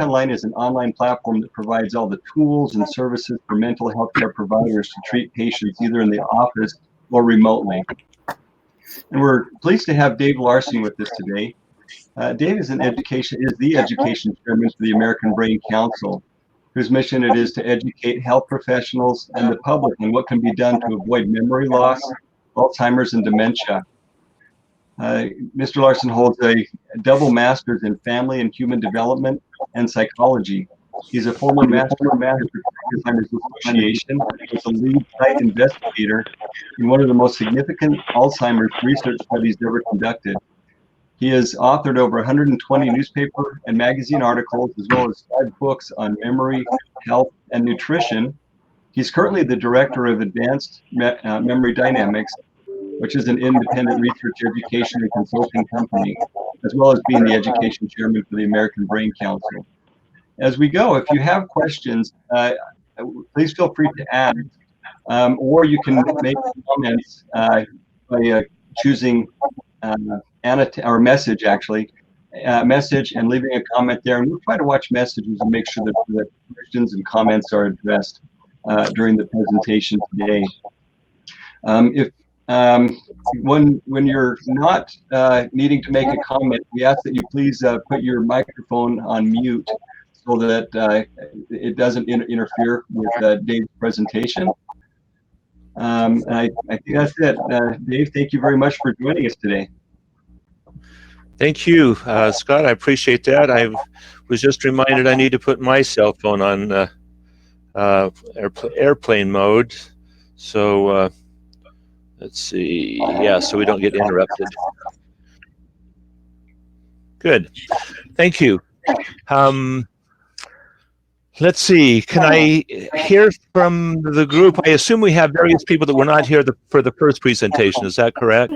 Psychonline is an online platform that provides all the tools and services for mental health care providers to treat patients either in the office or remotely. And we're pleased to have Dave Larson with us today. Dave is the education chairman for the American Brain Council, whose mission it is to educate health professionals and the public on what can be done to avoid memory loss, Alzheimer's, and dementia. Mr. Larson holds a double master's in family and human development and psychology. He's a former master of Alzheimer's Association. He's a lead site investigator in one of the most significant Alzheimer's research studies ever conducted. He has authored over 120 newspaper and magazine articles, as well as 5 books on memory, health, and nutrition. He's currently the director of Advanced Memory Dynamics, which is an independent research, education, and consulting company, as well as being the education chairman for the American Brain Council. As we go, if you have questions, please feel free to ask, or you can make comments by choosing message and leaving a comment there. And we'll try to watch messages and make sure that the questions and comments are addressed during the presentation today. When you're not needing to make a comment, we ask that you please put your microphone on mute so that it doesn't interfere with Dave's presentation. I think that's it. Dave, thank you very much for joining us today. Thank you, Scott. I appreciate that. I was just reminded I need to put my cell phone on airplane mode. So let's see. Yeah, so we don't get interrupted. Good. Thank you. Let's see. Can I hear from the group? I assume we have various people that were not here for the first presentation. Is that correct?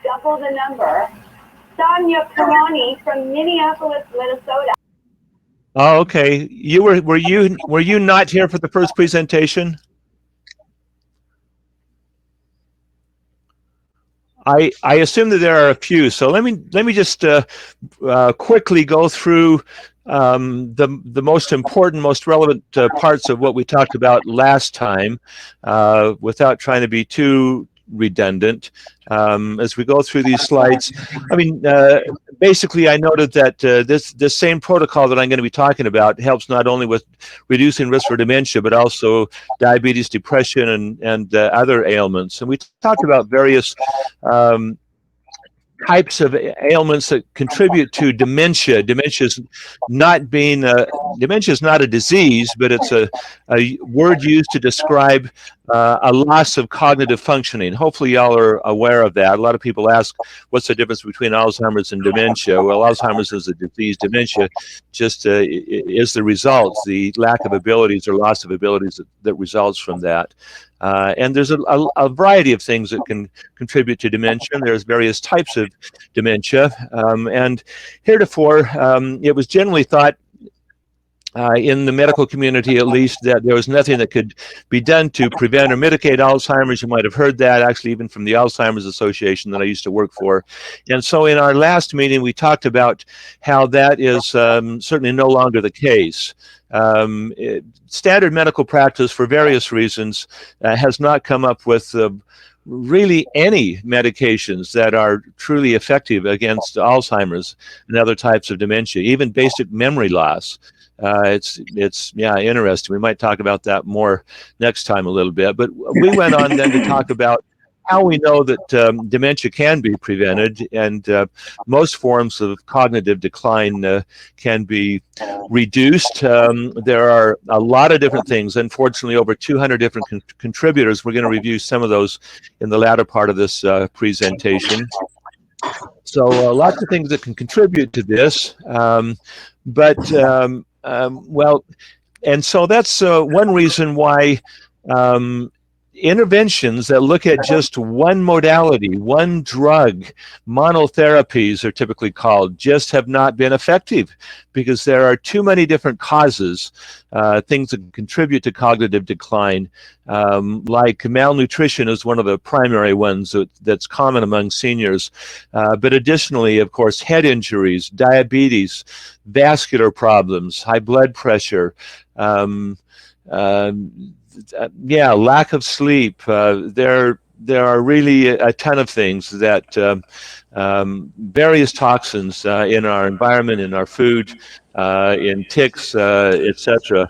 Double the number. Sonia Peroni from Minneapolis, Minnesota. Oh, okay. Were you not here for the first presentation? I assume that there are a few. So let me just quickly go through the most important, most relevant parts of what we talked about last time, without trying to be too redundant. As we go through these slides, I mean, basically, I noted that this same protocol that I'm going to be talking about helps not only with reducing risk for dementia, but also diabetes, depression, and other ailments. And we talked about various types of ailments that contribute to dementia. Dementia is not a disease, but it's a word used to describe a loss of cognitive functioning. Hopefully y'all are aware of that. A lot of people ask, what's the difference between Alzheimer's and dementia? Well, Alzheimer's is a disease. Dementia just is the result, the lack of abilities or loss of abilities that results from that. And there's a variety of things that can contribute to dementia. There's various types of dementia. And heretofore, it was generally thought, in the medical community at least, that there was nothing that could be done to prevent or mitigate Alzheimer's. You might have heard that, actually, even from the Alzheimer's Association that I used to work for. And so in our last meeting, we talked about how that is certainly no longer the case. Standard medical practice, for various reasons, has not come up with really any medications that are truly effective against Alzheimer's and other types of dementia, even basic memory loss. It's interesting. We might talk about that more next time a little bit. But we went on then to talk about how we know that dementia can be prevented, and most forms of cognitive decline can be reduced. There are a lot of different things, unfortunately over 200 different contributors. We're going to review some of those in the latter part of this presentation. So lots of things that can contribute to this, well, and so that's one reason why interventions that look at just one modality, one drug, monotherapies are typically called, just have not been effective because there are too many different causes, things that contribute to cognitive decline, like malnutrition is one of the primary ones that's common among seniors. But additionally, of course, head injuries, diabetes, vascular problems, high blood pressure, lack of sleep. There are really a ton of things that various toxins in our environment, in our food, in ticks, etc.,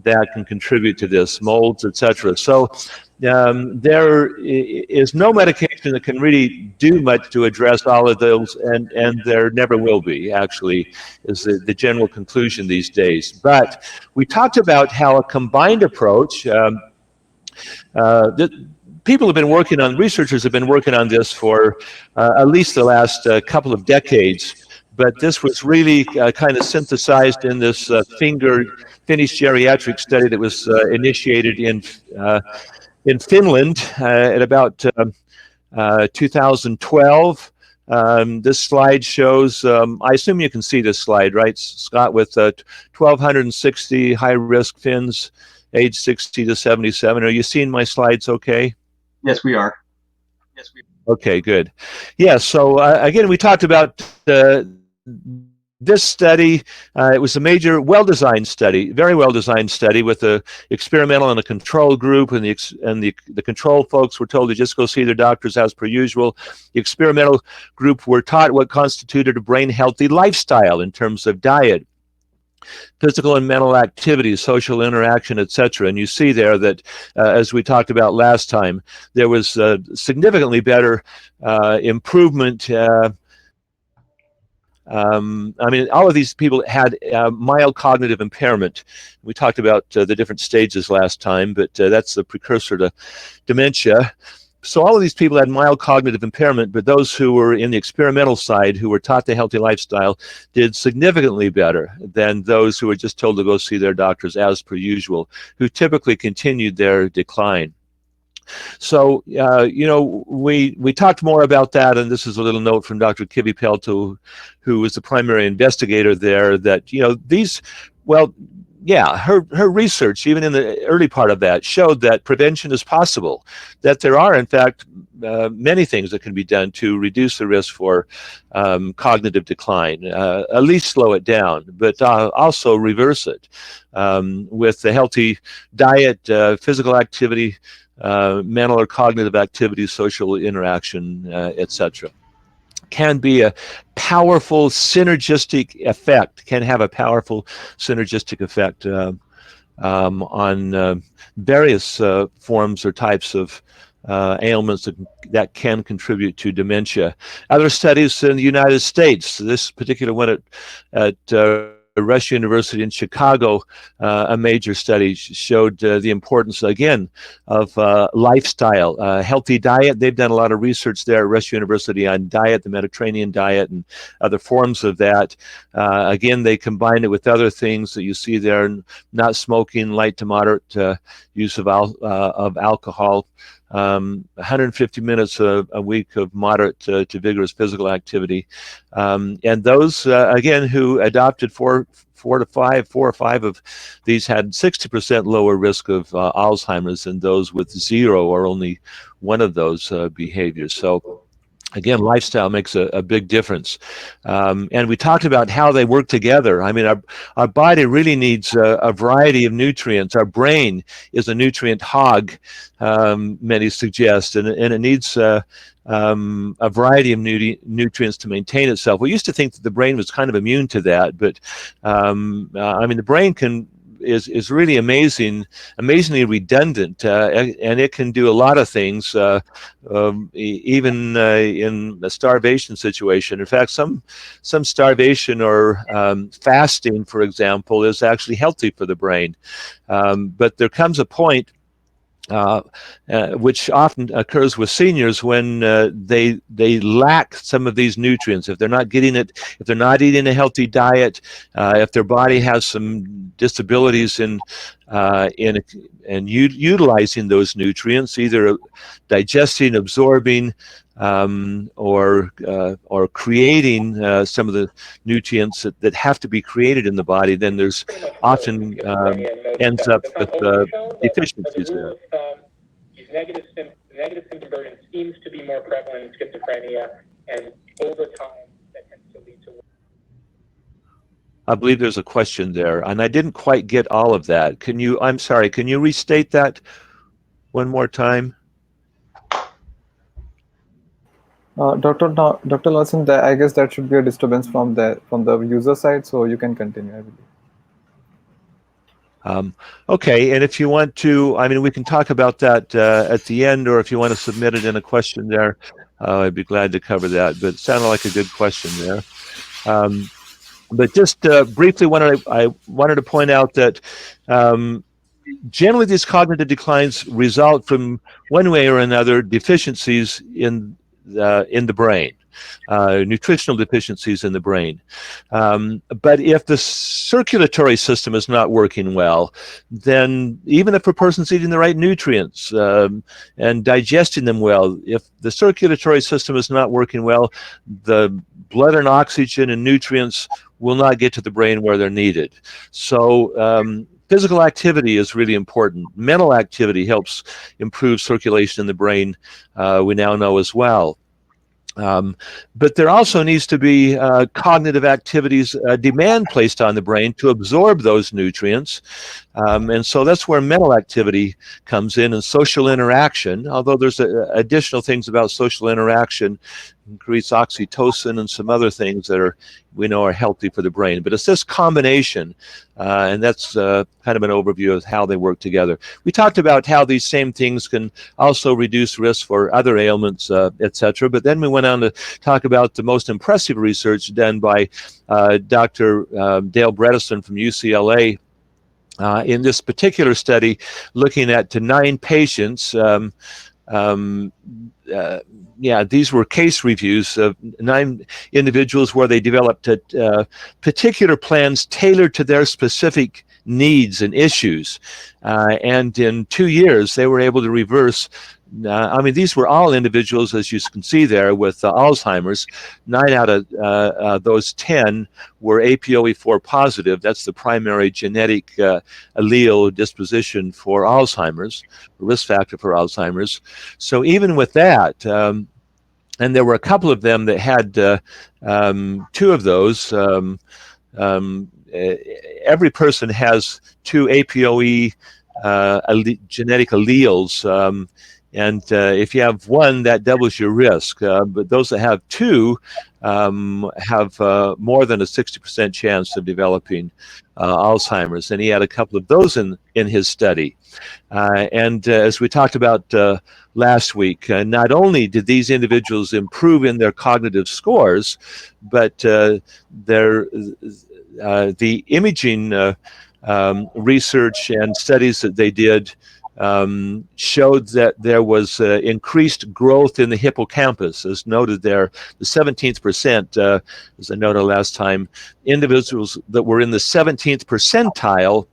that can contribute to this, molds, etc. So there is no medication that can really do much to address all of those, and there never will be, actually, is the general conclusion these days. But we talked about how a combined approach, people have been working on, researchers have been working on this for at least the last couple of decades. But this was really kind of synthesized in this Finnish geriatric study that was initiated in Finland at about 2012. This slide shows, I assume you can see this slide, right, Scott, with 1,260 high-risk Finns, age 60 to 77. Are you seeing my slides okay? Yes, we are. Okay, good. Yeah, so again, we talked about this study. It was a major, well-designed study, very well-designed study with a experimental and a control group, and the control folks were told to just go see their doctors as per usual. The experimental group were taught what constituted a brain-healthy lifestyle in terms of diet, physical and mental activities, social interaction, etc. And you see there that, as we talked about last time, there was significantly better improvement. I mean, all of these people had mild cognitive impairment. We talked about the different stages last time, but that's the precursor to dementia. So all of these people had mild cognitive impairment, but those who were in the experimental side, who were taught the healthy lifestyle, did significantly better than those who were just told to go see their doctors as per usual, who typically continued their decline. So, you know, we talked more about that, and this is a little note from Dr. Kivipelto, who was the primary investigator there, that, you know, these, well, yeah, her research, even in the early part of that, showed that prevention is possible, that there are, in fact, many things that can be done to reduce the risk for cognitive decline, at least slow it down, but also reverse it with a healthy diet, physical activity, mental or cognitive activity, social interaction, etc. Can be a powerful synergistic effect, can have a powerful synergistic effect on various forms or types of ailments that can contribute to dementia. Other studies in the United States, this particular one at Rush University in Chicago, a major study showed the importance, again, of lifestyle, healthy diet. They've done a lot of research there at Rush University on diet, the Mediterranean diet, and other forms of that. Again, they combined it with other things that you see there, not smoking, light to moderate use of alcohol, 150 minutes a week of moderate to vigorous physical activity. And those, again, who adopted four or five of these had 60% lower risk of Alzheimer's than those with zero or only one of those behaviors. So again, lifestyle makes a big difference. And we talked about how they work together. I mean, our body really needs a variety of nutrients. Our brain is a nutrient hog, many suggest, and it needs a variety of nutrients to maintain itself. We used to think that the brain was kind of immune to that, but I mean, the brain is really amazingly redundant, and it can do a lot of things, even in a starvation situation. In fact, some starvation or fasting, for example, is actually healthy for the brain. But there comes a point which often occurs with seniors when they lack some of these nutrients. If they're not getting it, if they're not eating a healthy diet, if their body has some disabilities in utilizing those nutrients, either digesting, absorbing, or creating some of the nutrients that have to be created in the body, then there's often ends up with deficiencies there. These negative symptom burden seems to be more prevalent in schizophrenia, and over time that tends to lead to. I believe there's a question there, and I didn't quite get all of that. I'm sorry, can you restate that one more time? Dr. Larson, I guess that should be a disturbance from the user side, so you can continue, I believe. Okay, and if you want to, I mean, we can talk about that at the end, or if you want to submit it in a question there, I'd be glad to cover that. But it sounded like a good question there. But just briefly, I wanted to point out that generally these cognitive declines result from one way or another deficiencies in the brain. Nutritional deficiencies in the brain. But if the circulatory system is not working well, then even if a person's eating the right nutrients and digesting them well, if the circulatory system is not working well, the blood and oxygen and nutrients will not get to the brain where they're needed. So physical activity is really important. Mental activity helps improve circulation in the brain, we now know as well. But there also needs to be cognitive activities, demand placed on the brain to absorb those nutrients. And so that's where mental activity comes in, and social interaction, although there's additional things about social interaction, increase oxytocin and some other things that we know are healthy for the brain. But it's this combination, and that's kind of an overview of how they work together. We talked about how these same things can also reduce risk for other ailments, etc. But then we went on to talk about the most impressive research done by Dr. Dale Bredesen from UCLA in this particular study, looking at 9 patients. These were case reviews of 9 individuals where they developed particular plans tailored to their specific needs and issues. And in 2 years, they were able to reverse. I mean, these were all individuals, as you can see there, with Alzheimer's. 9 out of those 10 were APOE4 positive. That's the primary genetic allele disposition for Alzheimer's, risk factor for Alzheimer's. So even with that, and there were a couple of them that had 2 of those. Every person has 2 APOE genetic alleles. And if you have 1, that doubles your risk. But those that have 2 have more than a 60% chance of developing Alzheimer's. And he had a couple of those in his study. And as we talked about last week, not only did these individuals improve in their cognitive scores, but the imaging research and studies that they did showed that there was increased growth in the hippocampus, as noted there. The 17th percent, as I noted last time, individuals that were in the 17th percentile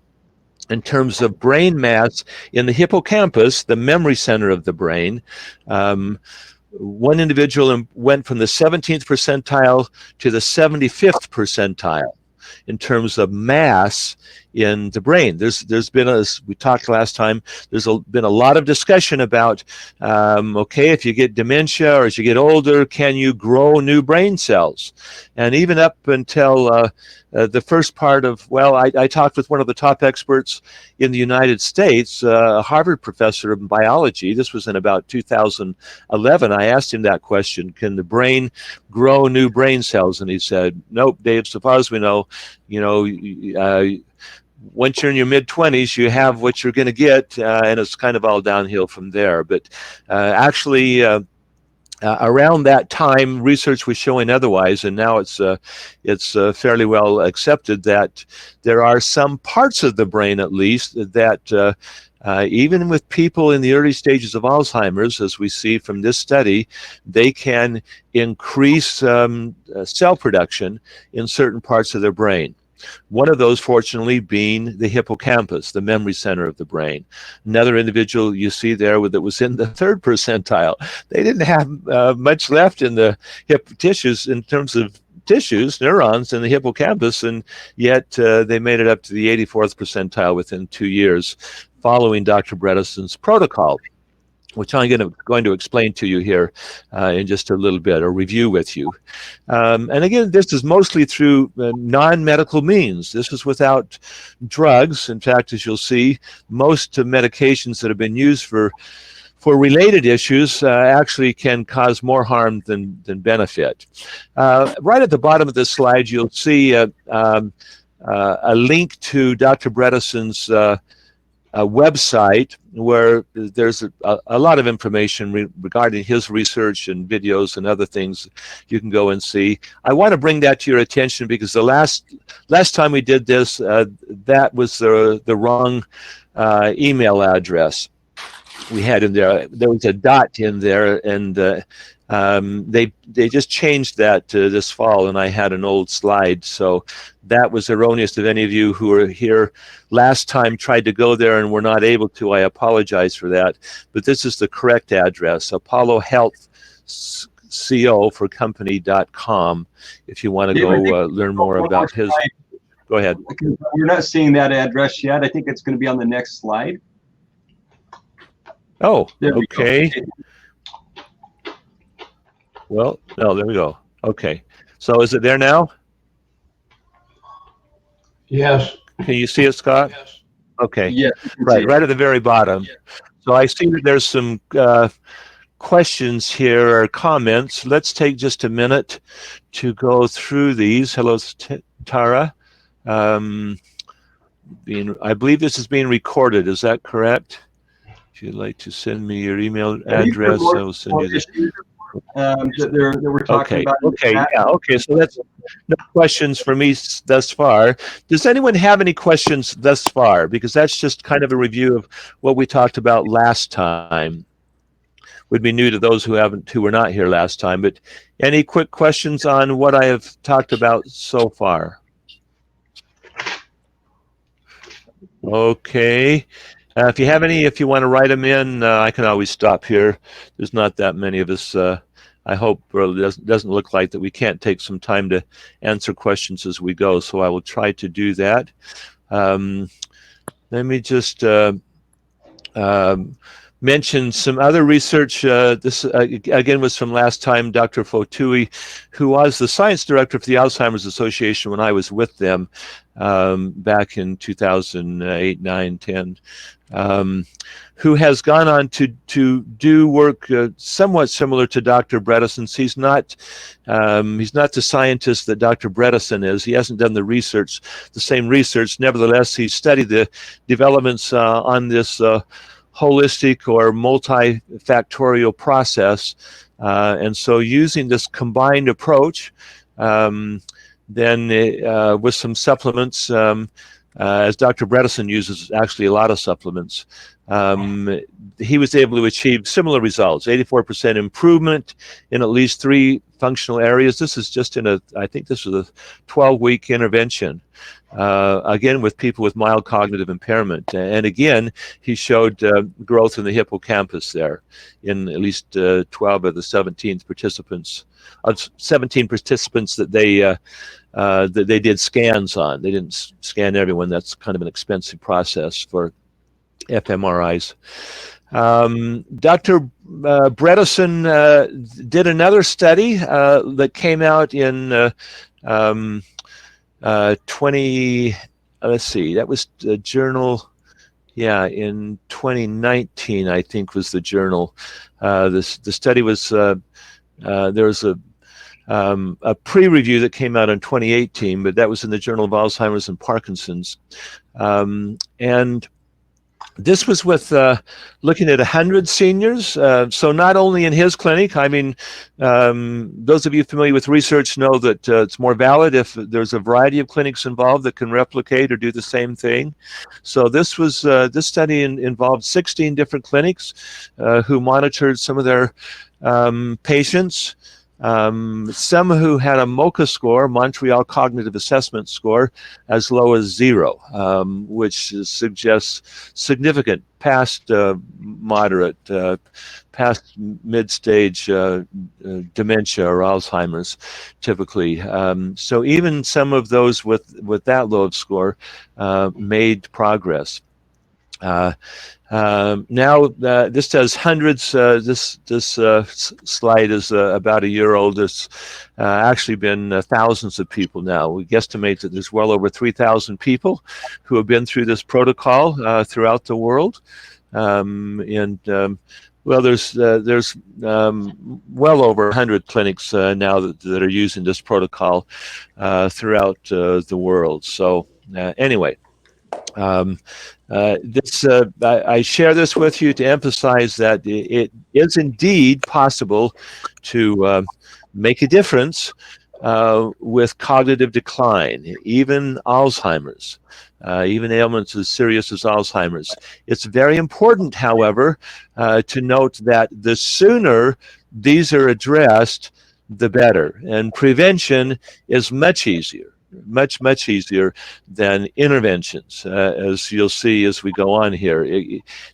in terms of brain mass in the hippocampus, the memory center of the brain. One individual went from the 17th percentile to the 75th percentile in terms of mass in the brain. There's been, as we talked last time, been a lot of discussion about, okay, if you get dementia or as you get older, can you grow new brain cells? And even up until the first part of, well, I talked with one of the top experts in the United States, a Harvard professor of biology. This was in about 2011. I asked him that question, can the brain grow new brain cells? And he said, nope, Dave, so far as we know, once you're in your mid-20s, you have what you're going to get, and it's kind of all downhill from there. But actually, around that time, research was showing otherwise, and now it's fairly well accepted that there are some parts of the brain, at least, that Even with people in the early stages of Alzheimer's, as we see from this study, they can increase cell production in certain parts of their brain. One of those, fortunately, being the hippocampus, the memory center of the brain. Another individual you see there that was in the 3rd percentile. They didn't have much left in the hip tissues in terms of tissues, neurons in the hippocampus, and yet they made it up to the 84th percentile within 2 years, following Dr. Bredesen's protocol, which I'm going to explain to you here in just a little bit, or review with you. And again, this is mostly through non-medical means. This is without drugs. In fact, as you'll see, most medications that have been used for related issues actually can cause more harm than benefit. Right at the bottom of this slide, you'll see a link to Dr. Bredesen's website, where there's a lot of information regarding his research and videos and other things you can go and see. I want to bring that to your attention because the last time we did this, that was the wrong email address we had in there. There was a dot in there, and they just changed that this fall, and I had an old slide, so that was erroneous. If any of you who were here last time tried to go there and were not able to, I apologize for that. But this is the correct address: Apollo Health CO for company.com. If you want to go learn more about his. Go ahead. We're not seeing that address yet. I think it's going to be on the next slide. Oh, okay. Well, no, there we go. Okay. So is it there now? Yes. Can you see it, Scott? Yes. Okay. Yeah. Right at the very bottom. So I see that there's some questions here or comments. Let's take just a minute to go through these. Hello, Tara. I believe this is being recorded. Is that correct? If you'd like to send me your email address, I will send you this. That we're talking about. Okay, yeah, okay. So that's no questions for me thus far. Does anyone have any questions thus far? Because that's just kind of a review of what we talked about last time. Would be new to those who were not here last time. But any quick questions on what I have talked about so far? Okay. If you have any, if you want to write them in, I can always stop here. There's not that many of us. I hope it doesn't look like that we can't take some time to answer questions as we go, so I will try to do that. Let me just mention some other research. This, again, was from last time, Dr. Fotui, who was the science director for the Alzheimer's Association when I was with them back in 2008, 9, 10. Who has gone on to do work somewhat similar to Dr. Bredesen's. He's not the scientist that Dr. Bredesen is. He hasn't done the research, the same research. Nevertheless, he studied the developments on this holistic or multifactorial process, and so using this combined approach, then with some supplements. As Dr. Bredesen uses actually a lot of supplements, he was able to achieve similar results, 84% improvement in at least 3 functional areas. This is just I think this was a 12-week intervention, again, with people with mild cognitive impairment. And again, he showed growth in the hippocampus there in at least 12 of the 17 participants that they did scans on. They didn't scan everyone. That's kind of an expensive process for fMRIs. Dr. Bredesen did another study that came out in let's see, that was the journal, yeah, in 2019, I think was the journal. The study was, there was a pre-review that came out in 2018, but that was in the Journal of Alzheimer's and Parkinson's. And This was with looking at 100 seniors. So not only in his clinic, I mean, those of you familiar with research know that it's more valid if there's a variety of clinics involved that can replicate or do the same thing. So this was this study involved 16 different clinics who monitored some of their patients. Some who had a MoCA score, Montreal Cognitive Assessment score, as low as 0, which suggests significant past moderate, past mid-stage dementia or Alzheimer's, typically. So even some of those with that low of score made progress. Now this does hundreds. This slide is about a year old. It's actually been thousands of people now. We guesstimate that there's well over 3,000 people who have been through this protocol throughout the world. Well, there's well over 100 clinics now that are using this protocol throughout the world. So anyway. I share this with you to emphasize that it is indeed possible to make a difference with cognitive decline, even Alzheimer's, even ailments as serious as Alzheimer's. It's very important, however, to note that the sooner these are addressed, the better. And prevention is much easier. Much easier than interventions, as you'll see as we go on here.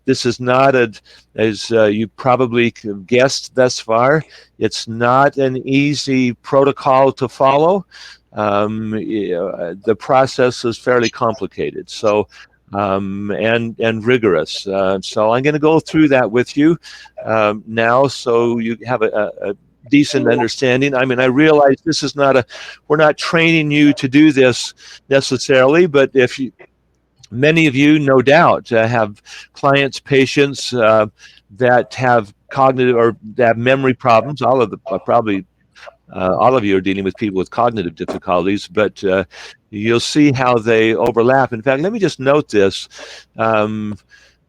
This is not as you probably guessed thus far, it's not an easy protocol to follow. The process is fairly complicated, so and rigorous. So I'm going to go through that with you now, so you have a decent understanding. I mean, I realize this is not we're not training you to do this necessarily, but many of you, no doubt, have clients, patients that have cognitive or that have memory problems. All of you are dealing with people with cognitive difficulties, but you'll see how they overlap. In fact, let me just note this.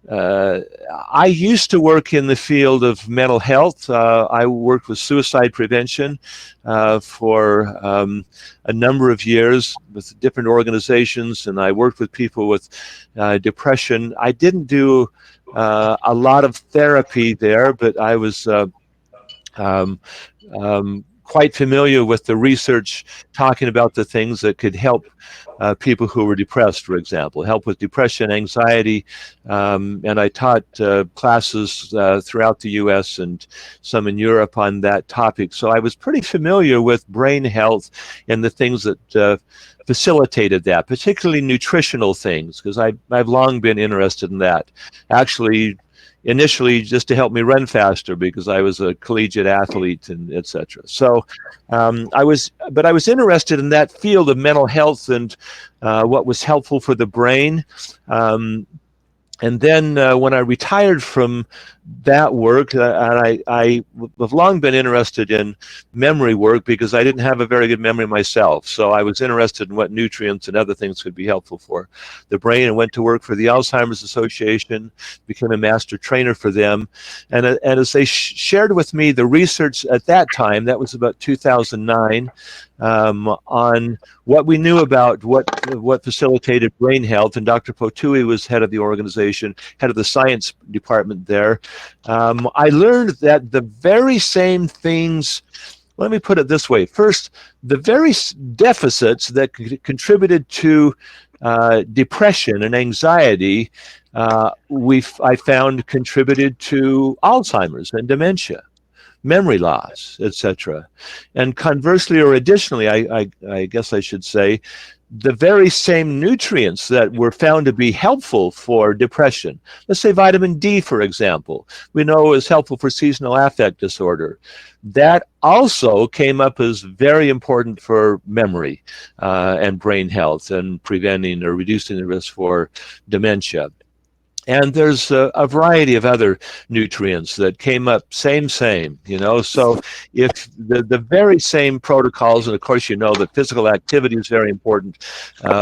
I used to work in the field of mental health. I worked with suicide prevention for a number of years with different organizations, and I worked with people with depression. I didn't do a lot of therapy there, but I was quite familiar with the research talking about the things that could help people who were depressed, for example, help with depression, anxiety, and I taught classes throughout the US and some in Europe on that topic. So I was pretty familiar with brain health and the things that facilitated that, particularly nutritional things, because I've long been interested in that. Actually, initially just to help me run faster because I was a collegiate athlete and etc. So I was interested in that field of mental health and what was helpful for the brain. And then when I retired from that work, and I have long been interested in memory work because I didn't have a very good memory myself. So I was interested in what nutrients and other things could be helpful for the brain, and went to work for the Alzheimer's Association, became a master trainer for them. And as they shared with me the research at that time, that was about 2009, on what we knew about what facilitated brain health, and Dr. Potui was head of the organization, head of the science department there. I learned that the very same things, let me put it this way. First, the very deficits that contributed to depression and anxiety, I found contributed to Alzheimer's and dementia, memory loss, etc. And conversely, or additionally, I guess I should say, the very same nutrients that were found to be helpful for depression, let's say vitamin D, for example, we know is helpful for seasonal affect disorder. That also came up as very important for memory and brain health and preventing or reducing the risk for dementia. And there's a variety of other nutrients that came up same, you know. So if the very same protocols, and of course you know that physical activity is very important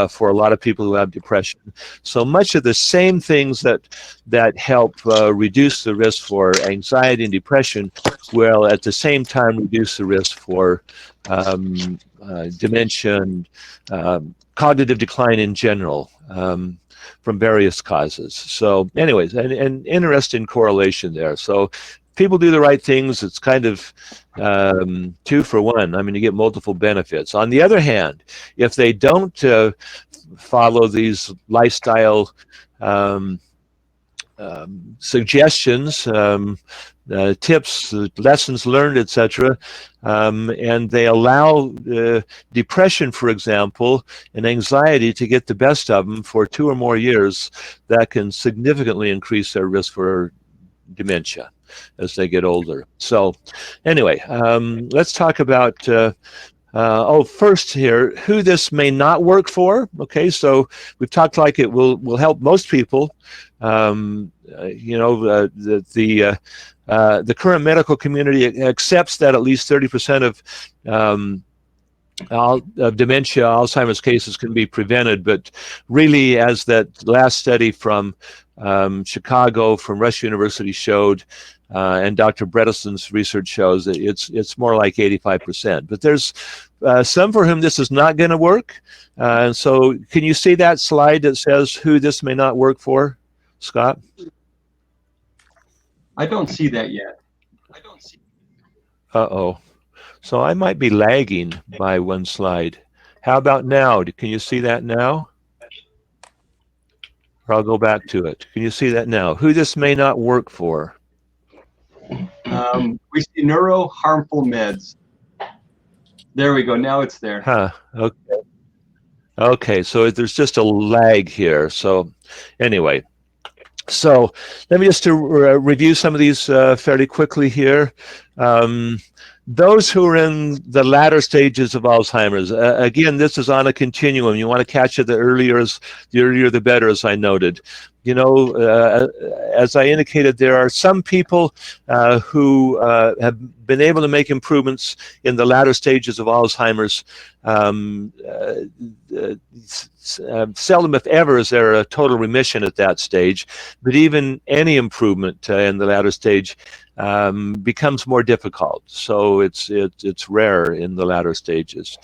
for a lot of people who have depression. So much of the same things that help reduce the risk for anxiety and depression will at the same time reduce the risk for dementia and cognitive decline in general. From various causes. So anyways, an interesting correlation there. So people do the right things, it's kind of 2 for 1. I mean, you get multiple benefits. On the other hand, if they don't follow these lifestyle suggestions, tips, lessons learned, etc., and they allow depression, for example, and anxiety to get the best of them for 2 or more years, that can significantly increase their risk for dementia as they get older. So anyway, let's talk about first here, who this may not work for. Okay, so we've talked like it will help most people. You know, the current medical community accepts that at least 30% of dementia, Alzheimer's cases can be prevented, but really, as that last study from Chicago, from Rush University showed, and Dr. Bredesen's research shows that it's more like 85%. But there's some for whom this is not going to work. And so can you see that slide that says who this may not work for, Scott? I don't see that yet. Uh-oh. So I might be lagging by 1 slide. How about now? Can you see that now? Or I'll go back to it. Can you see that now? Who this may not work for? We see neuro harmful meds. There we go. Now it's there. Huh. Okay. Okay. So there's just a lag here. So anyway, so let me just review some of these fairly quickly here. Those who are in the latter stages of Alzheimer's, again, this is on a continuum. You want to catch it the earlier the better, as I noted. You know, as I indicated, there are some people who have been able to make improvements in the latter stages of Alzheimer's. Seldom, if ever, is there a total remission at that stage. But even any improvement in the latter stage becomes more difficult. So it's rare in the latter stages.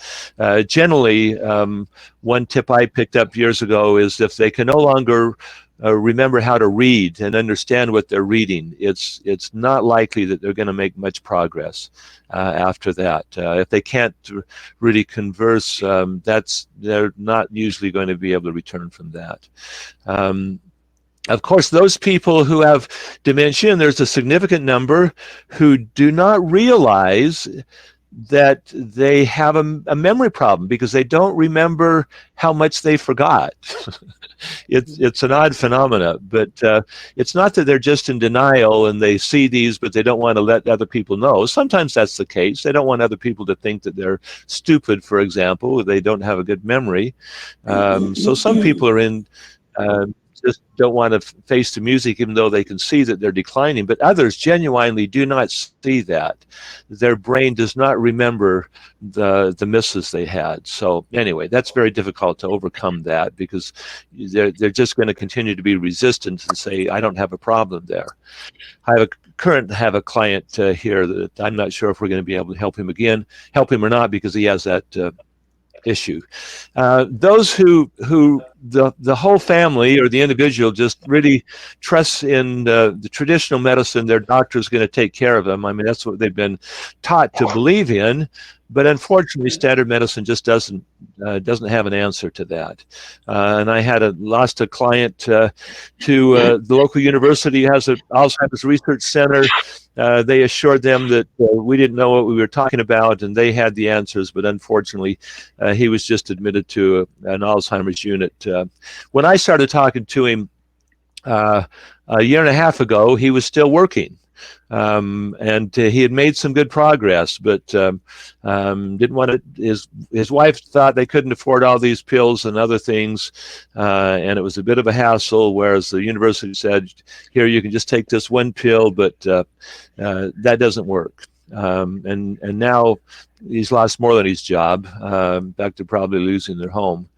Generally, one tip I picked up years ago is if they can no longer remember how to read and understand what they're reading, it's not likely that they're going to make much progress after that. If they can't really converse, they're not usually going to be able to return from that. Of course, those people who have dementia, and there's a significant number who do not realize that they have a memory problem because they don't remember how much they forgot. It's an odd phenomena, but it's not that they're just in denial and they see these, but they don't want to let other people know. Sometimes that's the case. They don't want other people to think that they're stupid, for example. They don't have a good memory. So some people are in just don't want to face the music, even though they can see that they're declining. But others genuinely do not see that. Their brain does not remember the misses they had. So anyway, that's very difficult to overcome that because they're just going to continue to be resistant and say, I don't have a problem there. I have a client here that I'm not sure if we're going to be able to help him or not, because he has that issue. Those who the whole family or the individual just really trusts in the traditional medicine, their doctor is going to take care of them. I mean, that's what they've been taught to believe in. But unfortunately, standard medicine just doesn't have an answer to that. And I lost a client to the local university has an Alzheimer's research center. They assured them that we didn't know what we were talking about, and they had the answers. But unfortunately, he was just admitted to an Alzheimer's unit. When I started talking to him a year and a half ago, he was still working. and he had made some good progress, but didn't want to. His wife thought they couldn't afford all these pills and other things, and it was a bit of a hassle. Whereas the university said, "Here, you can just take this one pill," but that doesn't work. And now he's lost more than his job, back to probably losing their home.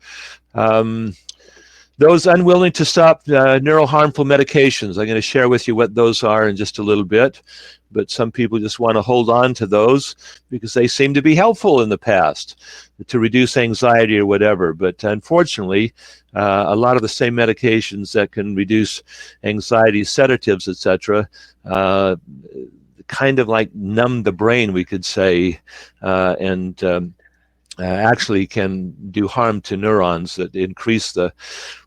Those unwilling to stop neuroharmful medications, I'm going to share with you what those are in just a little bit, but some people just want to hold on to those because they seem to be helpful in the past to reduce anxiety or whatever. But unfortunately, a lot of the same medications that can reduce anxiety, sedatives, etc., kind of like numb the brain, we could say, and actually can do harm to neurons that increase the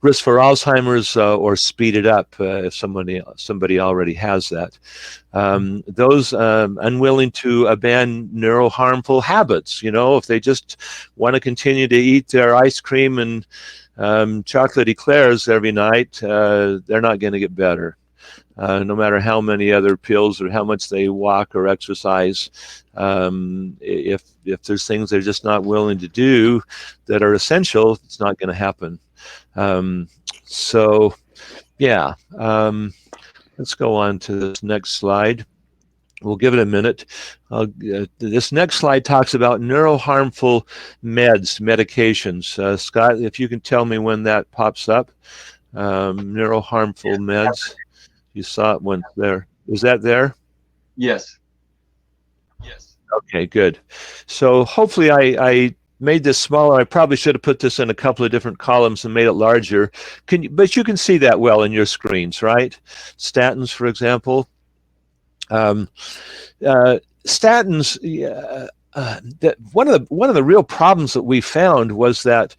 risk for Alzheimer's or speed it up if somebody already has that. Those unwilling to abandon neuroharmful habits, if they just want to continue to eat their ice cream and chocolate eclairs every night, they're not going to get better. No matter how many other pills or how much they walk or exercise, if there's things they're just not willing to do that are essential, it's not going to happen. So, yeah, let's go on to this next slide. We'll give it a minute. This next slide talks about neuroharmful medications. Scott, if you can tell me when that pops up, neuroharmful meds. You saw it once there. Is that there? Yes. Okay, good. So hopefully I made this smaller. I probably should have put this in a couple of different columns and made it larger. But you can see that well in your screens, right? Statins, for example. Statins. One of the real problems that we found was that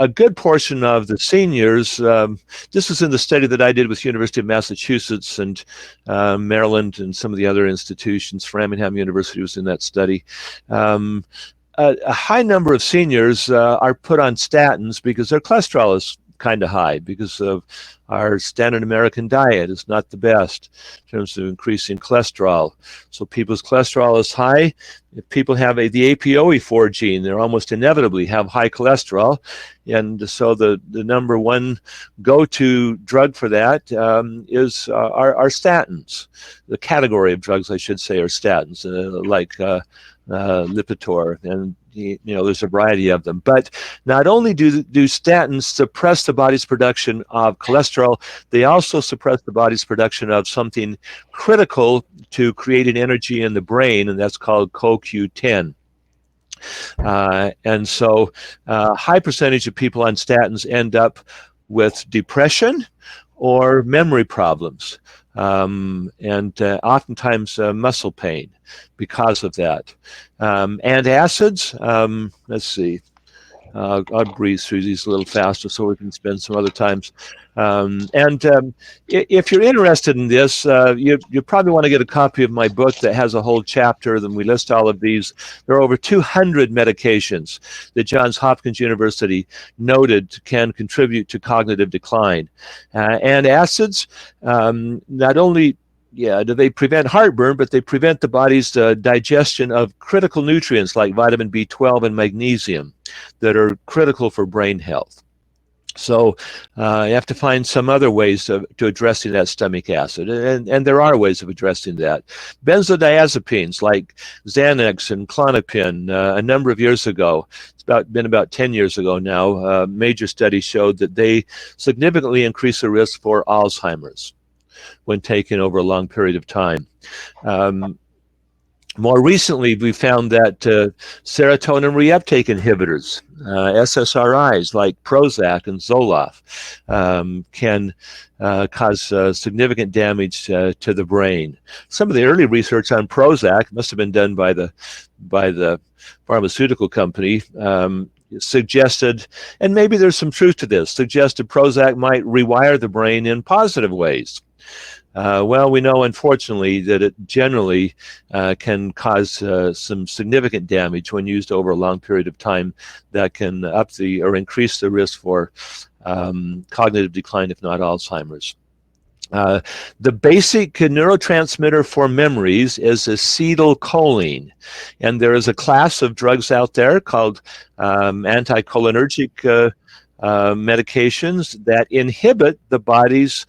a good portion of the seniors, this was in the study that I did with University of Massachusetts and Maryland and some of the other institutions. Framingham University was in that study. A high number of seniors are put on statins because their cholesterol is kind of high because of our standard American diet is not the best in terms of increasing cholesterol. So people's cholesterol is high. If people have the APOE4 gene, they're almost inevitably have high cholesterol. And so the number one go-to drug for that is are statins. The category of drugs, I should say, are statins, like Lipitor, and there's a variety of them. But not only do statins suppress the body's production of cholesterol, they also suppress the body's production of something critical to creating energy in the brain, and that's called CoQ10. And so a high percentage of people on statins end up with depression or memory problems, and oftentimes muscle pain because of that. Antacids, let's see, I'll breeze through these a little faster so we can spend some other times. If you're interested in this, you probably want to get a copy of my book that has a whole chapter. Then we list all of these. There are over 200 medications that Johns Hopkins University noted can contribute to cognitive decline. Antacids, not only do they prevent heartburn, but they prevent the body's digestion of critical nutrients like vitamin B12 and magnesium that are critical for brain health. So you have to find some other ways to addressing that stomach acid, and there are ways of addressing that. Benzodiazepines like Xanax and Klonopin, a number of years ago, it's been about 10 years ago now, major studies showed that they significantly increase the risk for Alzheimer's when taken over a long period of time. More recently, we found that serotonin reuptake inhibitors, SSRIs like Prozac and Zoloft, can cause significant damage to the brain. Some of the early research on Prozac must have been done by the pharmaceutical company. Suggested, and maybe there's some truth to this, suggested Prozac might rewire the brain in positive ways. Well, we know, unfortunately, that it generally can cause some significant damage when used over a long period of time that can increase the risk for cognitive decline, if not Alzheimer's. The basic neurotransmitter for memories is acetylcholine, and there is a class of drugs out there called anticholinergic medications that inhibit the body's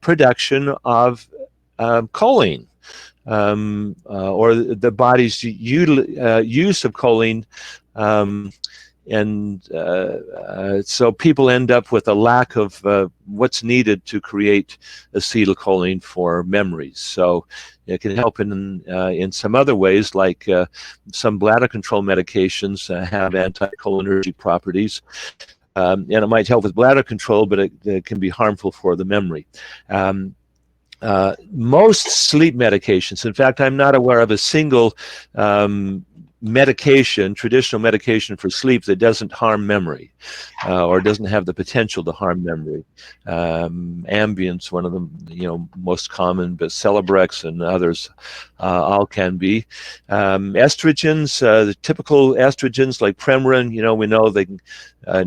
production of choline, or the body's use of choline. So people end up with a lack of what's needed to create acetylcholine for memories. So it can help in some other ways, like some bladder control medications have anticholinergic properties. And it might help with bladder control, but it can be harmful for the memory. Most sleep medications, in fact, I'm not aware of a single traditional medication for sleep that doesn't harm memory or doesn't have the potential to harm memory. Ambient's one of the most common, but Celebrex and others all can be. Estrogens, the typical estrogens like Premarin, we know they can,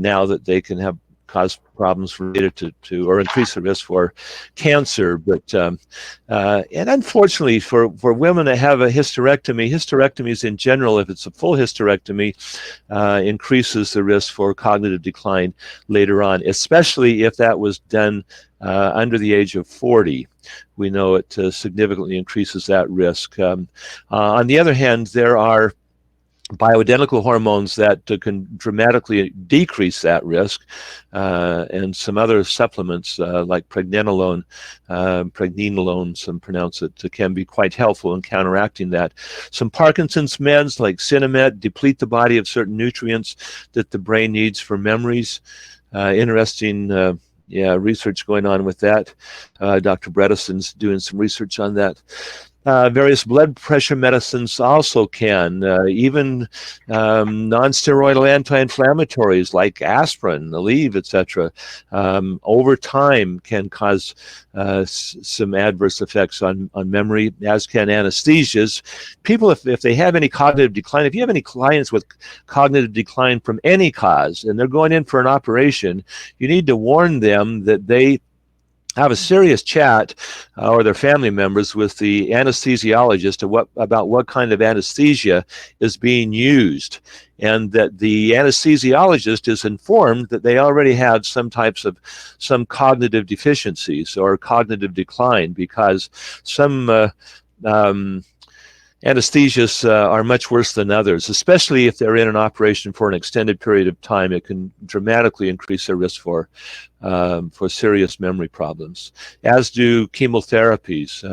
now that they can cause problems related to or increase the risk for cancer. But and unfortunately for women that have a hysterectomies in general, if it's a full hysterectomy, increases the risk for cognitive decline later on, especially if that was done under the age of 40. We know it significantly increases that risk. On the other hand, there are bioidentical hormones that can dramatically decrease that risk, and some other supplements like pregnenolone, some pronounce it, can be quite helpful in counteracting that. Some Parkinson's meds like Sinemet deplete the body of certain nutrients that the brain needs for memories. Interesting research going on with that. Dr. Bredesen's doing some research on that. Various blood pressure medicines also can, even non-steroidal anti-inflammatories like aspirin, Aleve, etc., over time can cause some adverse effects on memory, as can anesthesias. People, if they have any cognitive decline, if you have any clients with cognitive decline from any cause, and they're going in for an operation, you need to warn them that they have a serious chat, or their family members, with the anesthesiologist about what kind of anesthesia is being used, and that the anesthesiologist is informed that they already have some cognitive deficiencies or cognitive decline, because some anesthesias are much worse than others, especially if they're in an operation for an extended period of time. It can dramatically increase their risk for serious memory problems, as do chemotherapies,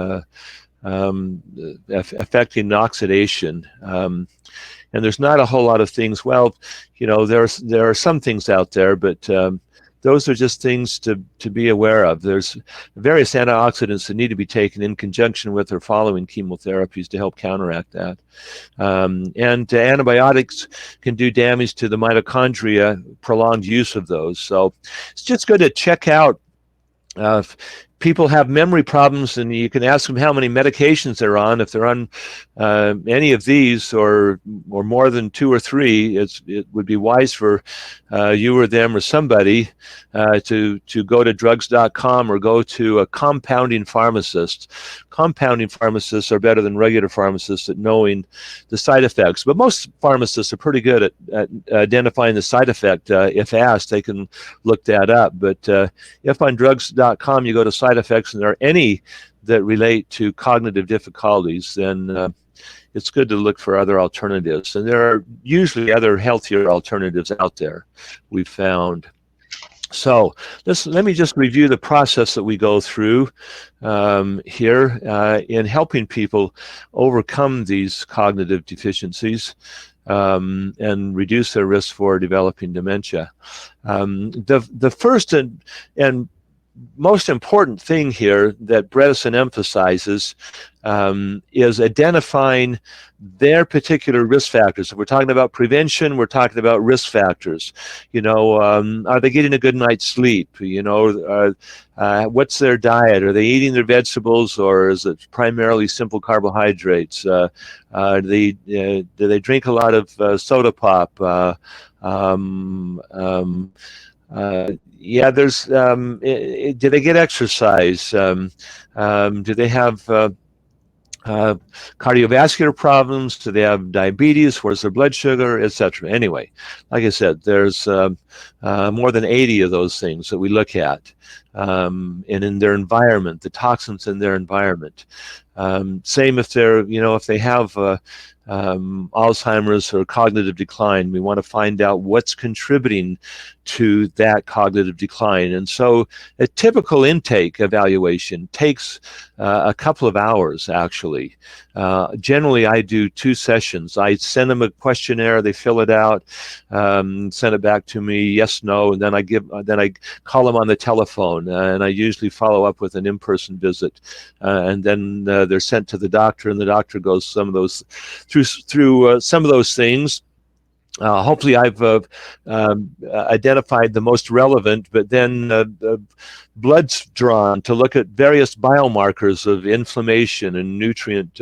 affecting oxidation. And there's not a whole lot of things. Well, there are some things out there, but those are just things to be aware of. There's various antioxidants that need to be taken in conjunction with or following chemotherapies to help counteract that. And antibiotics can do damage to the mitochondria, prolonged use of those. So it's just good to check out. If people have memory problems, and you can ask them how many medications they're on. If they're on any of these or more than 2 or 3, it would be wise for you or them or somebody to go to drugs.com or go to a compounding pharmacist. Compounding pharmacists are better than regular pharmacists at knowing the side effects, but most pharmacists are pretty good at identifying the side effect. If asked, they can look that up. But if on drugs.com you go to side effects and there are any that relate to cognitive difficulties, then it's good to look for other alternatives. And there are usually other healthier alternatives out there, we've found. So let me just review the process that we go through here in helping people overcome these cognitive deficiencies and reduce their risk for developing dementia. The first and most important thing here that Bredesen emphasizes is identifying their particular risk factors. If we're talking about prevention, we're talking about risk factors. Are they getting a good night's sleep? What's their diet? Are they eating their vegetables, or is it primarily simple carbohydrates? Do they drink a lot of soda pop? Yeah, there's. Do they get exercise? Do they have cardiovascular problems? Do they have diabetes? Where's their blood sugar, etc.? Anyway, like I said, there's more than 80 of those things that we look at, and in their environment, the toxins in their environment. Same if they're, if they have Alzheimer's or cognitive decline, we want to find out what's contributing to that cognitive decline. And so a typical intake evaluation takes a couple of hours, actually. Generally, I do 2 sessions. I send them a questionnaire, they fill it out, send it back to me, yes, no, and then I call them on the telephone, and I usually follow up with an in-person visit, and then they're sent to the doctor, and the doctor goes through some of those things. Hopefully I've identified the most relevant, but then blood's drawn to look at various biomarkers of inflammation and nutrient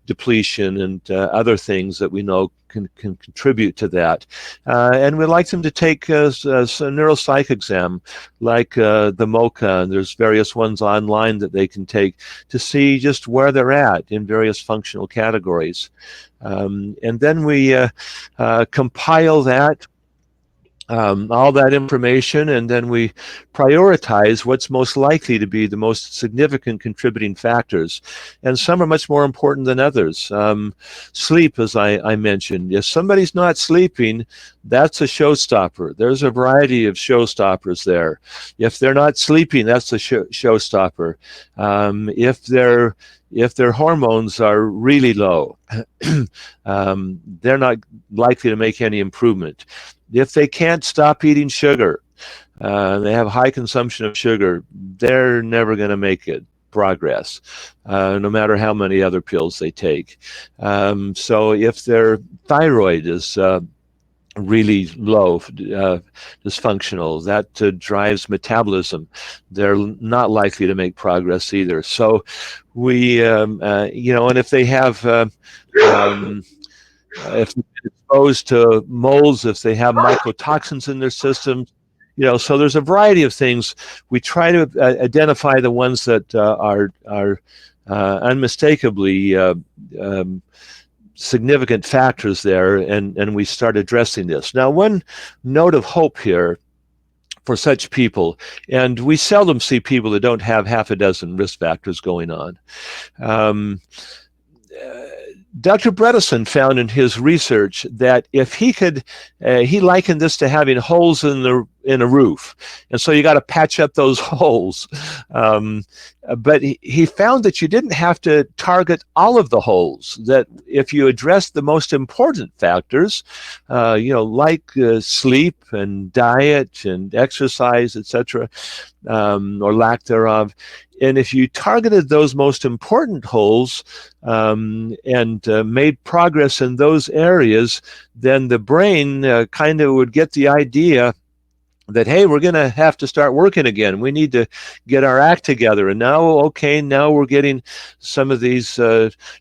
depletion and other things that we know can contribute to that. And we'd like them to take a neuropsych exam, like the MOCA, and there's various ones online that they can take to see just where they're at in various functional categories. And then we compile that, all that information, and then we prioritize what's most likely to be the most significant contributing factors. And some are much more important than others. Sleep, as I mentioned. If somebody's not sleeping, that's a showstopper. There's a variety of showstoppers there. If they're not sleeping, that's a showstopper. If their hormones are really low, they're not likely to make any improvement. If they can't stop eating sugar, they have high consumption of sugar, they're never going to make it progress, no matter how many other pills they take. So if their thyroid is really low, dysfunctional, that drives metabolism, they're not likely to make progress either. So we, and if they have, if they're exposed to molds, if they have mycotoxins in their system, so there's a variety of things. We try to identify the ones that are unmistakably significant factors there, and we start addressing this. Now, one note of hope here for such people, and we seldom see people that don't have half a dozen risk factors going on. Dr. Bredesen found in his research that if he could, he likened this to having holes in a roof, and so you got to patch up those holes. But he found that you didn't have to target all of the holes. That if you address the most important factors, like sleep and diet and exercise, etc., or lack thereof, and if you targeted those most important holes and made progress in those areas, then the brain kind of would get the idea that, hey, we're going to have to start working again. We need to get our act together. And now, okay, now we're getting some of these